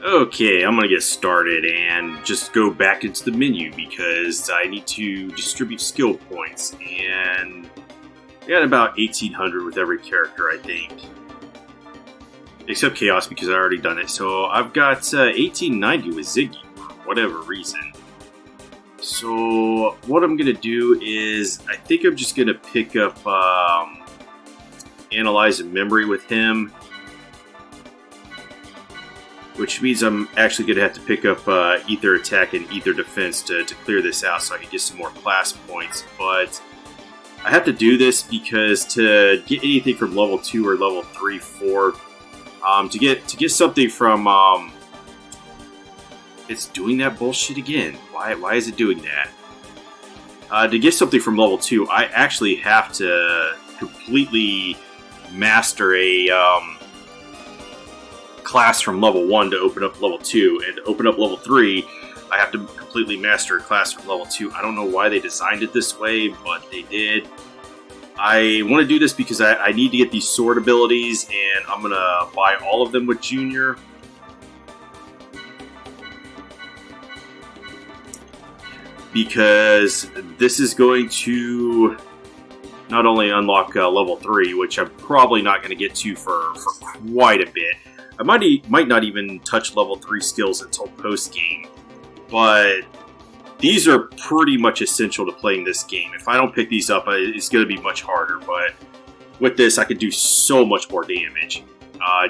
Okay, I'm gonna get started and just go back into the menu because I need to distribute skill points, and I got about 1800 with every character, I think. Except Chaos because I already done it. So I've got 1890 with Ziggy for whatever reason. So what I'm gonna do is I think I'm just gonna pick up Analyze and Memory with him, which means I'm actually going to have to pick up Ether Attack and Ether Defense to clear this out so I can get some more class points. But I have to do this because to get anything from level 2 or level 3, 4, to get something from... it's doing that bullshit again. Why is it doing that? To get something from level 2, I actually have to completely master a... class from level 1 to open up level 2, and to open up level 3 I have to completely master a class from level 2. I don't know why they designed it this way, but they did. I want to do this because I need to get these sword abilities, and I'm going to buy all of them with Junior. Because this is going to not only unlock level 3, which I'm probably not going to get to for quite a bit. I might not even touch level 3 skills until post-game, but these are pretty much essential to playing this game. If I don't pick these up, it's going to be much harder, but with this, I can do so much more damage.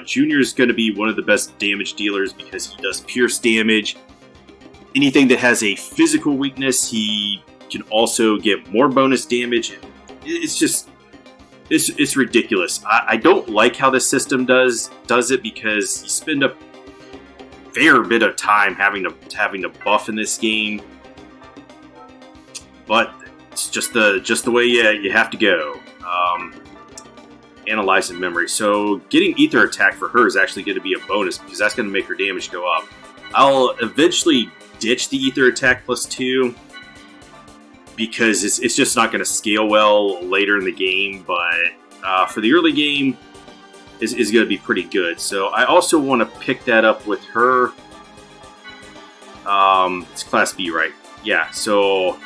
Junior is going to be one of the best damage dealers because he does pierce damage. Anything that has a physical weakness, he can also get more bonus damage. It's just... It's ridiculous. I don't like how this system does it because you spend a fair bit of time having to buff in this game, but it's just the way you have to go. Analyze and Memory. So getting Ether Attack for her is actually going to be a bonus because that's going to make her damage go up. I'll eventually ditch the Ether Attack plus 2. Because it's just not going to scale well later in the game, but for the early game, is going to be pretty good. So I also want to pick that up with her. It's Class B, right? Yeah, so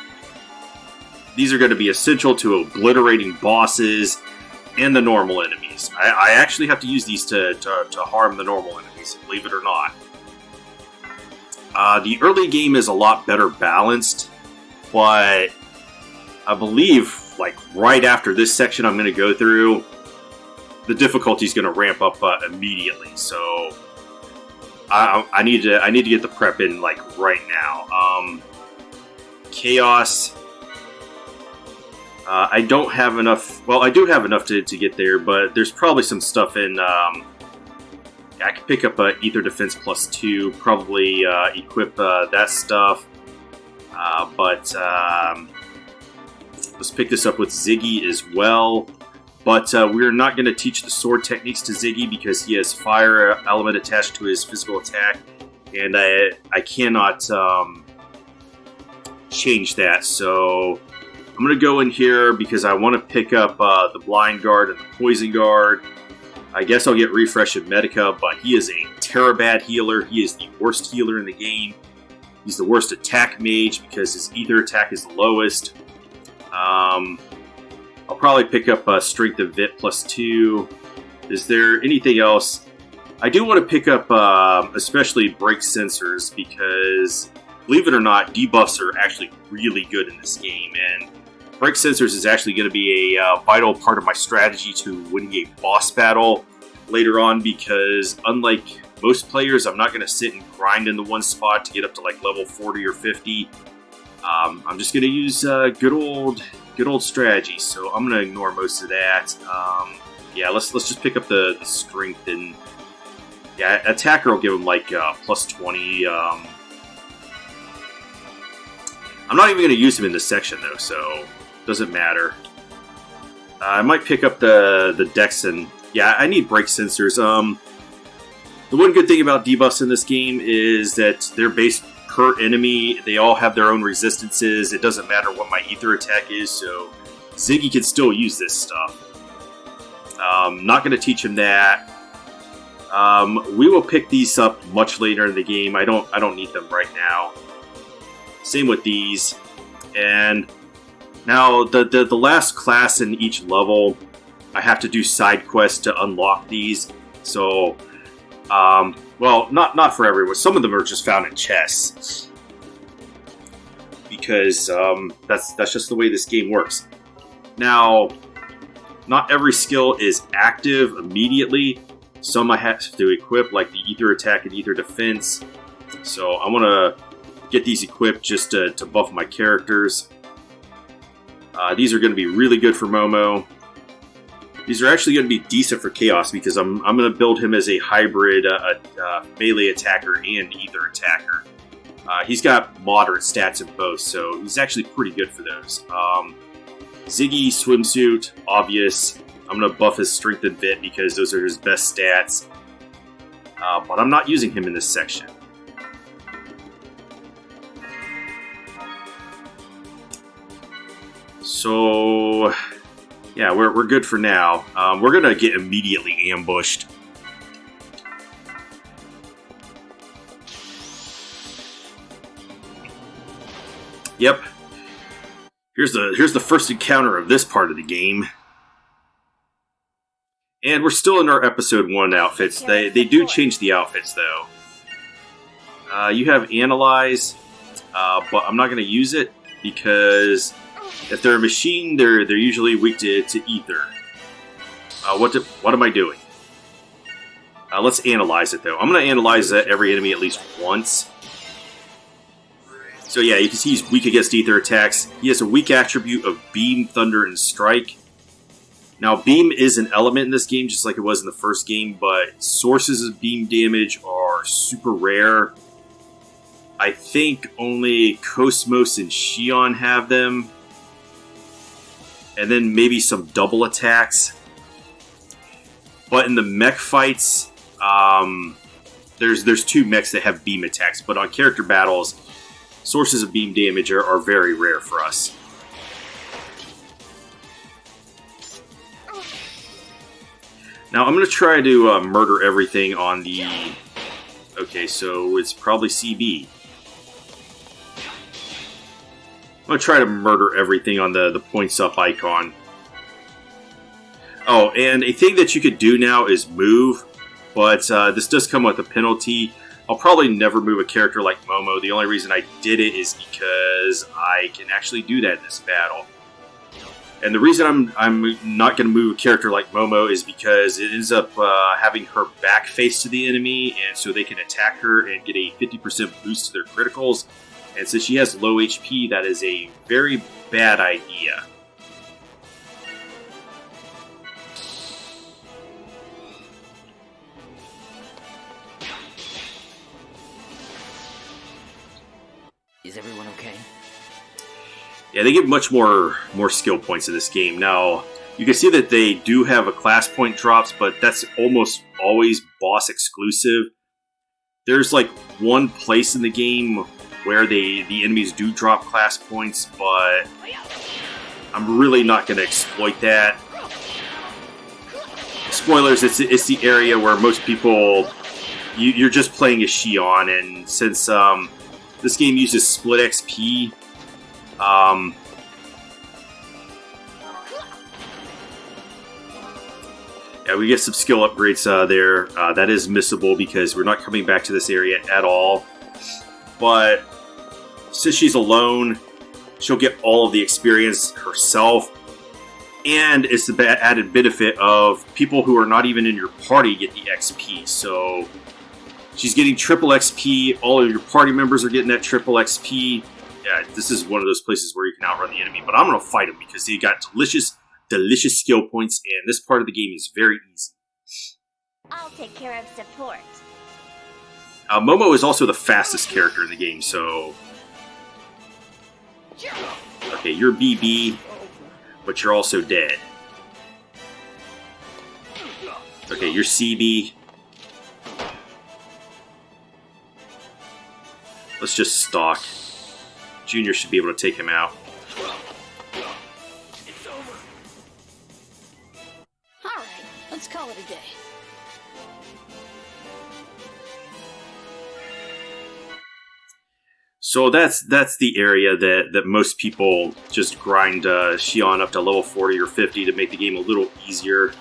these are going to be essential to obliterating bosses and the normal enemies. I actually have to use these to harm the normal enemies, believe it or not. The early game is a lot better balanced, but I believe, like, right after this section I'm going to go through, the difficulty is going to ramp up immediately. So I need to get the prep in, like, right now. Chaos. I don't have enough. Well, I do have enough to get there, but there's probably some stuff in. I can pick up Ether Defense plus 2. Probably equip that stuff. But let's pick this up with Ziggy as well. But we're not going to teach the sword techniques to Ziggy because he has fire element attached to his physical attack. And I cannot change that. So I'm going to go in here because I want to pick up the Blind Guard and the Poison Guard. I guess I'll get Refresh of Medica, but he is a Terabad healer. He is the worst healer in the game. He's the worst attack mage because his Ether Attack is the lowest. I'll probably pick up Strength of Vit plus 2. Is there anything else? I do want to pick up especially Break Sensors because, believe it or not, debuffs are actually really good in this game. And Break Sensors is actually going to be a vital part of my strategy to winning a boss battle later on because, unlike most players, I'm not going to sit and grind in the one spot to get up to like level 40 or 50. I'm just going to use good old strategy, so I'm going to ignore most of that. Yeah, let's just pick up the strength, and yeah, attacker will give him like plus 20. I'm not even going to use him in this section though, so doesn't matter. I might pick up the Dex, and yeah, I need break sensors. The one good thing about debuffs in this game is that they're based per enemy. They all have their own resistances. It doesn't matter what my ether attack is, so Ziggy can still use this stuff. Not going to teach him that. We will pick these up much later in the game. I don't need them right now. Same with these. And now the last class in each level, I have to do side quests to unlock these. So, well, not for everyone. Some of them are just found in chests. Because that's just the way this game works. Now, not every skill is active immediately. Some I have to equip, like the Ether Attack and Ether Defense. So I want to get these equipped just to buff my characters. These are going to be really good for Momo. These are actually going to be decent for Chaos because I'm going to build him as a hybrid melee attacker and Ether attacker. He's got moderate stats in both, so he's actually pretty good for those. Ziggy, Swimsuit, obvious. I'm going to buff his strength a bit because those are his best stats. But I'm not using him in this section. So, yeah, we're good for now. We're going to get immediately ambushed. Yep. Here's the first encounter of this part of the game. And we're still in our episode 1 outfits. They do change the outfits though. You have Analyze, but I'm not going to use it because if they're a machine, they're usually weak to Ether. What am I doing? Let's analyze it though. I'm going to analyze every enemy at least once. So yeah, you can see he's weak against Ether attacks. He has a weak attribute of Beam, Thunder, and Strike. Now, Beam is an element in this game, just like it was in the first game, but sources of Beam damage are super rare. I think only Cosmos and Shion have them. And then maybe some double attacks. But in the mech fights, there's 2 mechs that have Beam attacks, but on character battles, sources of beam damage are very rare for us. Now I'm going to try to murder everything on the... Okay, so it's probably CB. I'm going to try to murder everything on the points up icon. Oh, and a thing that you could do now is move, but this does come with a penalty. I'll probably never move a character like Momo. The only reason I did it is because I can actually do that in this battle. And the reason I'm not going to move a character like Momo is because it ends up having her back face to the enemy, and so they can attack her and get a 50% boost to their criticals. And since she has low HP, that is a very bad idea. Is everyone okay? Yeah, they give much more skill points in this game. Now, you can see that they do have a class point drops, but that's almost always boss exclusive. There's like one place in the game where the enemies do drop class points, but I'm really not going to exploit that. Spoilers, it's the area where most people... You're just playing as Shion, and since... this game uses split XP. Yeah, we get some skill upgrades there. That is missable because we're not coming back to this area at all. But since she's alone, she'll get all of the experience herself. And it's the added benefit of people who are not even in your party get the XP. So... she's getting triple XP, all of your party members are getting that triple XP. Yeah, this is one of those places where you can outrun the enemy, but I'm going to fight him because he got delicious skill points, and this part of the game is very easy. I'll take care of support. Momo is also the fastest character in the game, so... Okay, you're BB, but you're also dead. Okay, you're CB. Let's just stalk. Junior should be able to take him out. It's over. All right, let's call it a day. So that's the area that most people just grind Xion up to level 40 or 50 to make the game a little easier.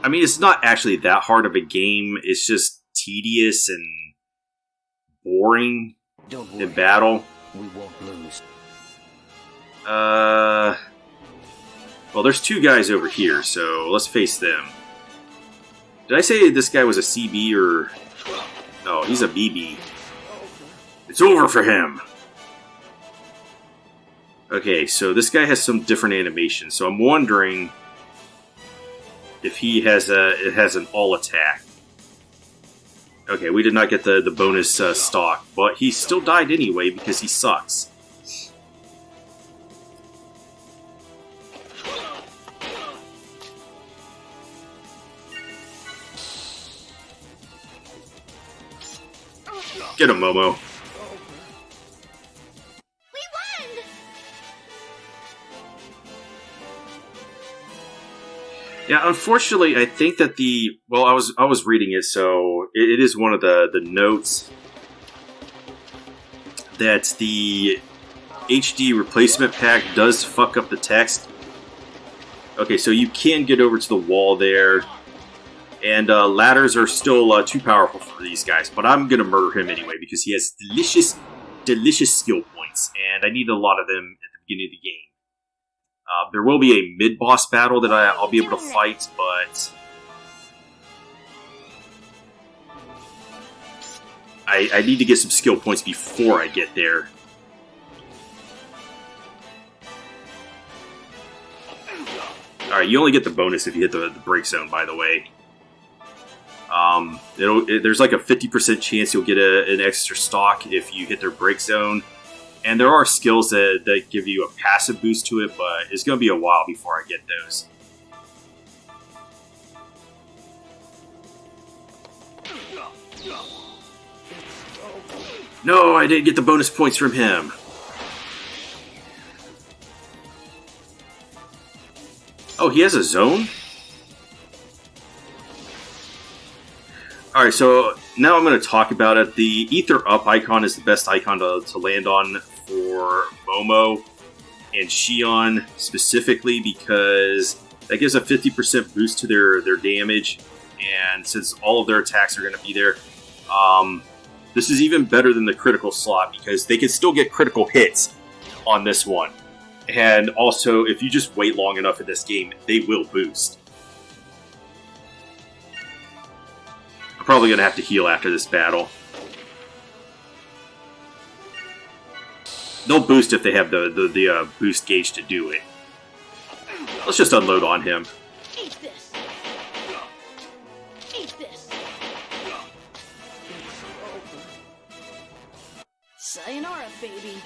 I mean, it's not actually that hard of a game. It's just tedious and boring in battle. We won't lose. Well, there's two guys over here, so let's face them. Did I say this guy was a CB or... No, he's a BB. It's over for him! Okay, so this guy has some different animation, so I'm wondering if he has an all attack. Okay, we did not get the bonus stock, but he still died anyway because he sucks. Get him, Momo. We won! Yeah, unfortunately, I think that well, I was reading it, so it is one of the notes that the HD replacement pack does fuck up the text. Okay, so you can get over to the wall there. And ladders are still too powerful for these guys, but I'm going to murder him anyway because he has delicious, delicious skill points, and I need a lot of them at the beginning of the game. There will be a mid-boss battle that I'll be able to fight, but I need to get some skill points before I get there. Alright, you only get the bonus if you hit the break zone, by the way. There's like a 50% chance you'll get an extra stock if you hit their break zone. And there are skills that give you a passive boost to it, but it's going to be a while before I get those. No, I didn't get the bonus points from him. Oh, he has a zone? Alright, so now I'm going to talk about it. The Ether Up icon is the best icon to land on for Momo and Xion specifically because that gives a 50% boost to their damage, and since all of their attacks are going to be there, this is even better than the critical slot because they can still get critical hits on this one. And also, if you just wait long enough in this game, they will boost. I'm probably going to have to heal after this battle. They'll boost if they have the boost gauge to do it. Let's just unload on him. Eat this! Eat this! Sayonara, baby.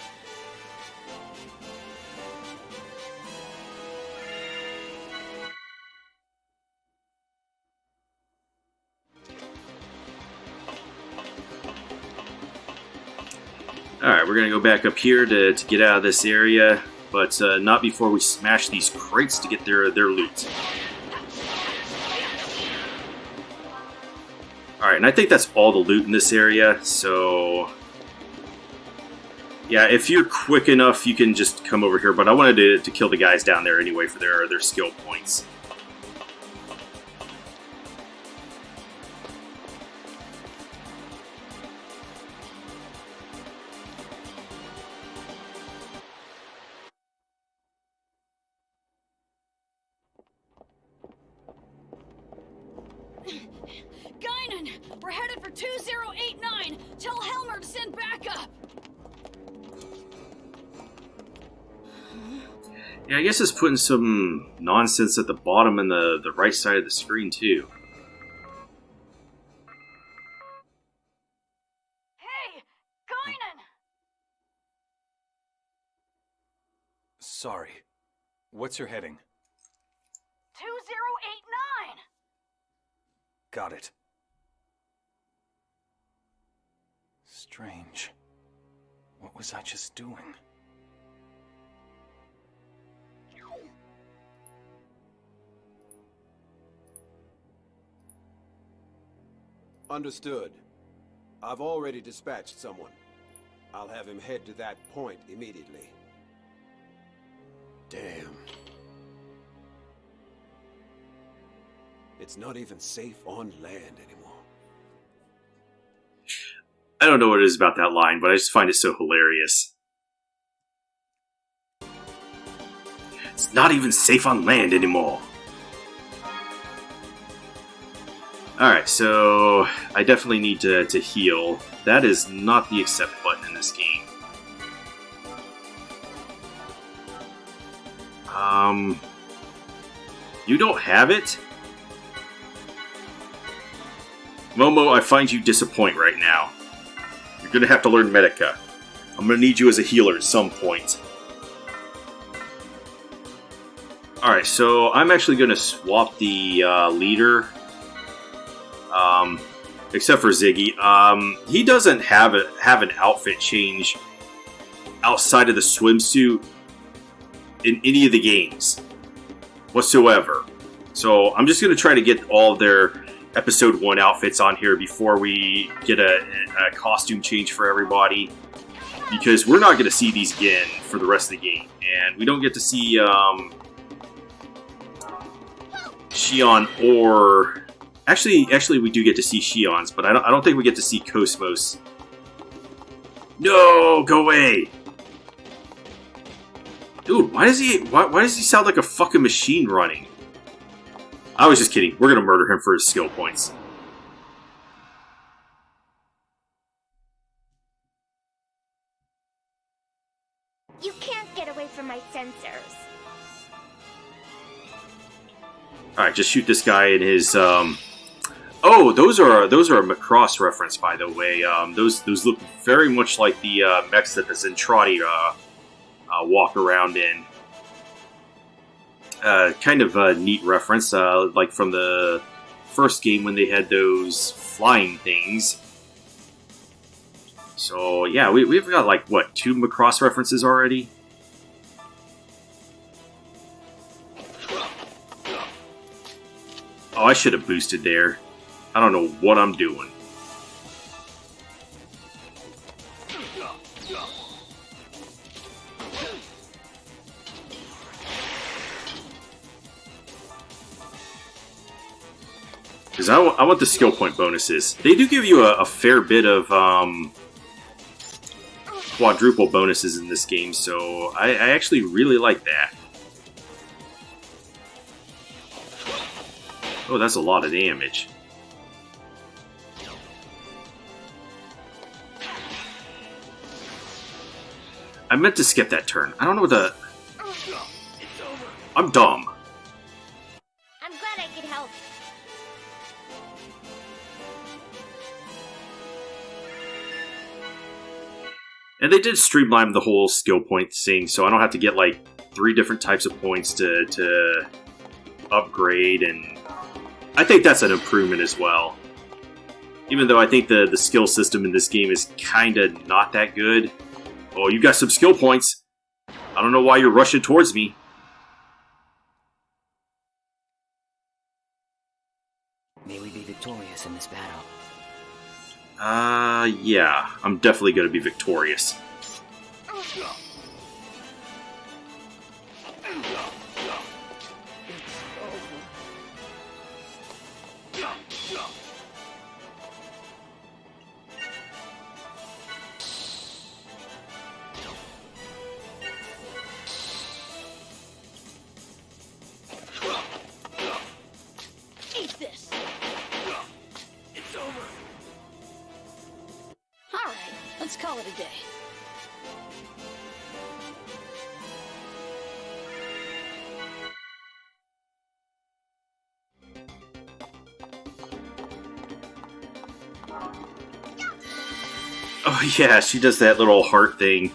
Alright, we're going to go back up here to get out of this area, but not before we smash these crates to get their loot. Alright, and I think that's all the loot in this area, so... Yeah, if you're quick enough, you can just come over here, but I wanted to kill the guys down there anyway for their skill points. Guinan, we're headed for 2089. Tell Helmer to send backup. Yeah, I guess it's putting some nonsense at the bottom and the right side of the screen, too. Hey, Guinan! Sorry. What's your heading? 2089. Got it. Strange. What was I just doing? Understood. I've already dispatched someone. I'll have him head to that point immediately. Damn. It's not even safe on land anymore. I don't know what it is about that line, but I just find it so hilarious. It's not even safe on land anymore. Alright, so I definitely need to heal. That is not the accept button in this game. You don't have it? Momo, I find you disappoint right now. You're gonna have to learn Medica. I'm gonna need you as a healer at some point. Alright, so I'm actually gonna swap the leader. Except for Ziggy. He doesn't have an outfit change outside of the swimsuit in any of the games whatsoever. So I'm just going to try to get all of their Episode 1 outfits on here before we get a costume change for everybody. Because we're not going to see these again for the rest of the game. And we don't get to see Shion or... Actually, we do get to see Shion's, but I don't think we get to see Cosmos. No, go away! Dude, why does he sound like a fucking machine running? I was just kidding. We're gonna murder him for his skill points. You can't get away from my sensors. Alright, just shoot this guy in his, Oh, those are a Macross reference, by the way. Those look very much like the mechs that the Zentradi walk around in. Kind of a neat reference, like from the first game when they had those flying things. So yeah, we've got like what, 2 Macross references already? Oh, I should have boosted there. I don't know what I'm doing. Because I want the skill point bonuses. They do give you a fair bit of quadruple bonuses in this game, so I actually really like that. Oh, that's a lot of damage. I meant to skip that turn. I don't know what the... I'm dumb. I'm glad I could help. And they did streamline the whole skill point thing, so I don't have to get like 3 different types of points to upgrade, and I think that's an improvement as well. Even though I think the skill system in this game is kinda not that good. Oh, you got some skill points. I don't know why you're rushing towards me. May we be victorious in this battle. Yeah. I'm definitely gonna be victorious. Eat this! It's over! Alright, let's call it a day. Oh yeah, she does that little heart thing.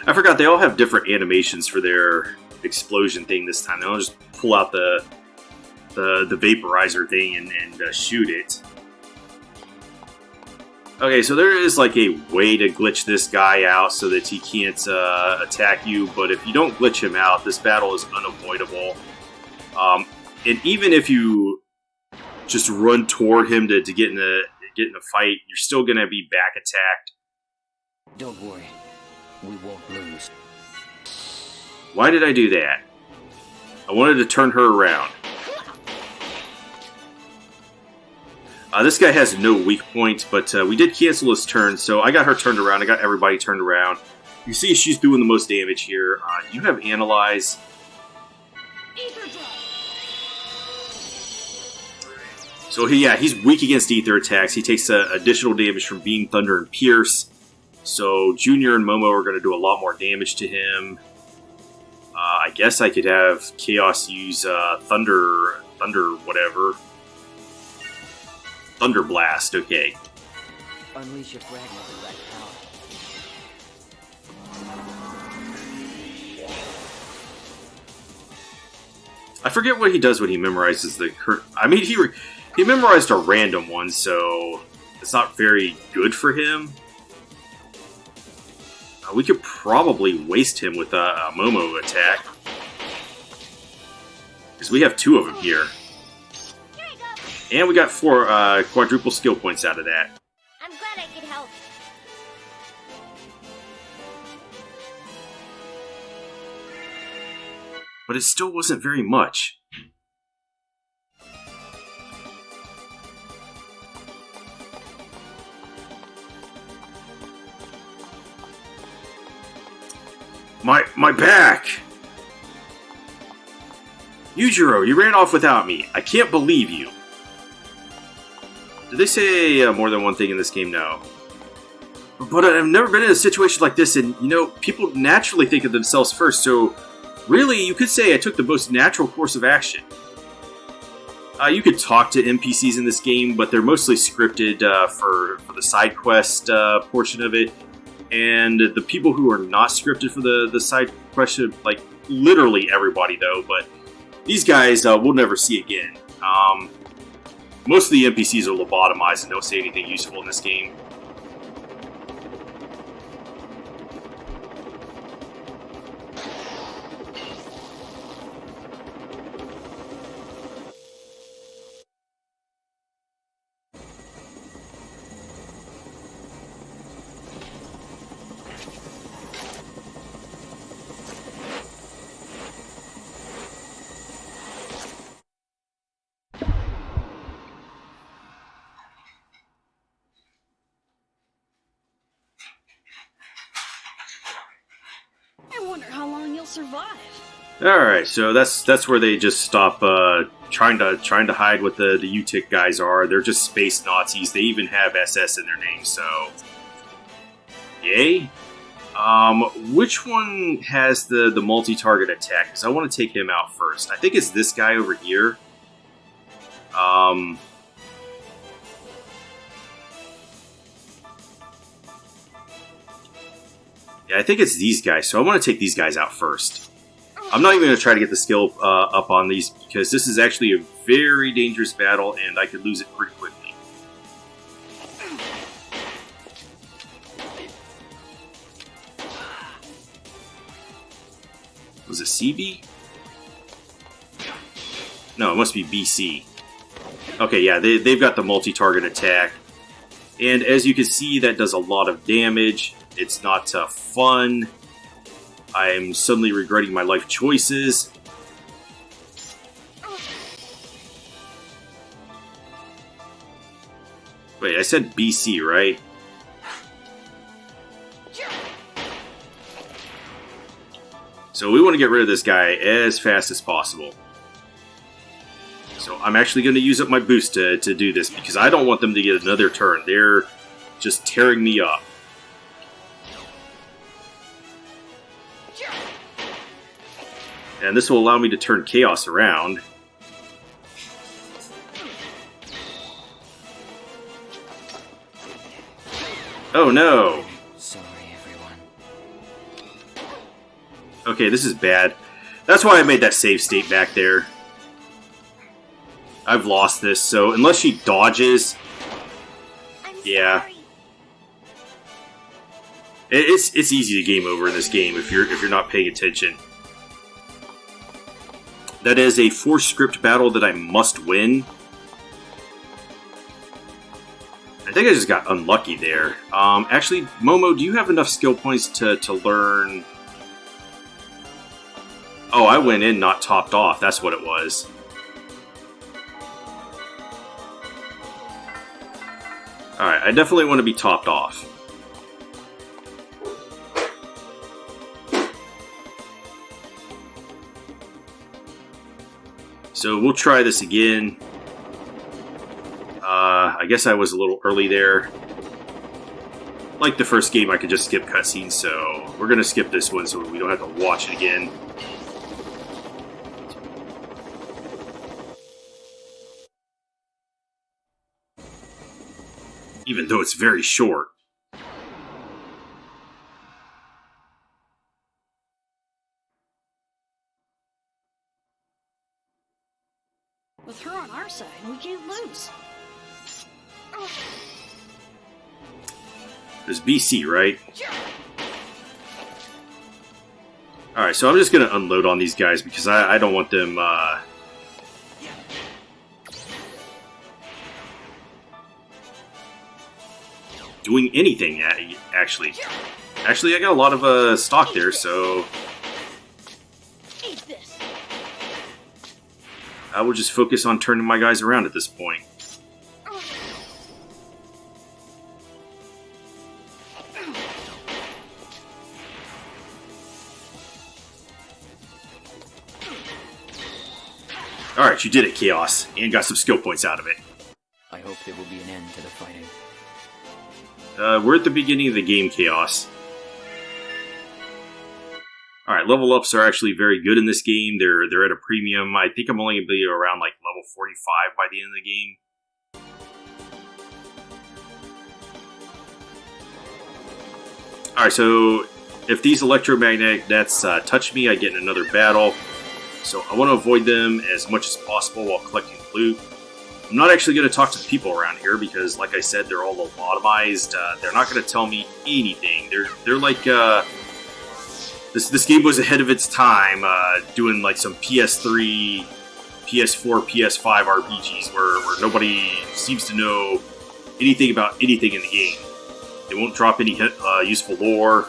I forgot they all have different animations for their explosion thing this time. They don't just pull out the vaporizer thing and shoot it. Okay, so there is like a way to glitch this guy out so that he can't attack you, but if you don't glitch him out, this battle is unavoidable. And even if you just run toward him to get get in a fight, you're still going to be back attacked. Don't worry. We won't lose. Why did I do that? I wanted to turn her around. This guy has no weak points, but we did cancel his turn, so I got her turned around. I got everybody turned around. You see she's doing the most damage here. You have Analyze. So he's weak against ether attacks. He takes additional damage from Beam, Thunder, and Pierce. So Junior and Momo are going to do a lot more damage to him. I guess I could have Chaos use Thunder whatever. Thunder Blast, okay. Unleash your fragment of that power. I forget what he does when he memorizes the I mean, he memorized a random one, so it's not very good for him. We could probably waste him with a Momo attack. Because we have 2 of them here. Here you go. And we got 4 quadruple skill points out of that. I'm glad I could help. But it still wasn't very much. My back! Yujiro, you ran off without me. I can't believe you. Did they say more than one thing in this game? No. But I've never been in a situation like this, and, you know, people naturally think of themselves first, so really, you could say I took the most natural course of action. You could talk to NPCs in this game, but they're mostly scripted for the side quest portion of it. And the people who are not scripted for the side quest, like literally everybody though, but these guys we'll never see again. Most of the NPCs are lobotomized and don't say anything useful in this game. I wonder how long you'll survive. Alright, so that's where they just stop trying to hide what the U-TIC guys are. They're just space Nazis. They even have SS in their name, so yay. Which one has the multi-target attack? Because I want to take him out first. I think it's this guy over here. Yeah, I think it's these guys, so I want to take these guys out first. I'm not even going to try to get the skill up on these, because this is actually a very dangerous battle, and I could lose it pretty quickly. Was it CB? No, it must be BC. Okay, yeah, they've got the multi-target attack. And as you can see, that does a lot of damage. It's not fun. I'm suddenly regretting my life choices. Wait, I said BC, right? So we want to get rid of this guy as fast as possible. So I'm actually going to use up my boost to do this, because I don't want them to get another turn. They're just tearing me up. And this will allow me to turn Chaos around. Oh no! Sorry, everyone. Okay, this is bad. That's why I made that save state back there. I've lost this, so unless she dodges... Yeah. Sorry. It's easy to game over in this game if you're not paying attention. That is a 4 script battle that I must win. I think I just got unlucky there. Actually, Momo, do you have enough skill points to learn... Oh, I went in not topped off. That's what it was. Alright, I definitely want to be topped off. So we'll try this again. I guess I was a little early there. Like the first game, I could just skip cutscenes, so we're going to skip this one so we don't have to watch it again. Even though it's very short. With her on our side, we can't lose. There's BC, right? Alright, so I'm just going to unload on these guys because I don't want them... doing anything, actually. Actually, I got a lot of stock there, so... Eat this. I will just focus on turning my guys around at this point. Alright, you did it, Chaos, and got some skill points out of it. I hope there will be an end to the fighting. We're at the beginning of the game, Chaos. Alright, level ups are actually very good in this game. They're at a premium. I think I'm only going to be around like level 45 by the end of the game. Alright, so if these electromagnetic nets touch me, I get in another battle. So I want to avoid them as much as possible while collecting loot. I'm not actually going to talk to the people around here because, like I said, they're all lobotomized. They're not going to tell me anything. They're like this game was ahead of its time, doing like some PS3, PS4, PS5 RPGs where nobody seems to know anything about anything in the game. They won't drop any useful lore.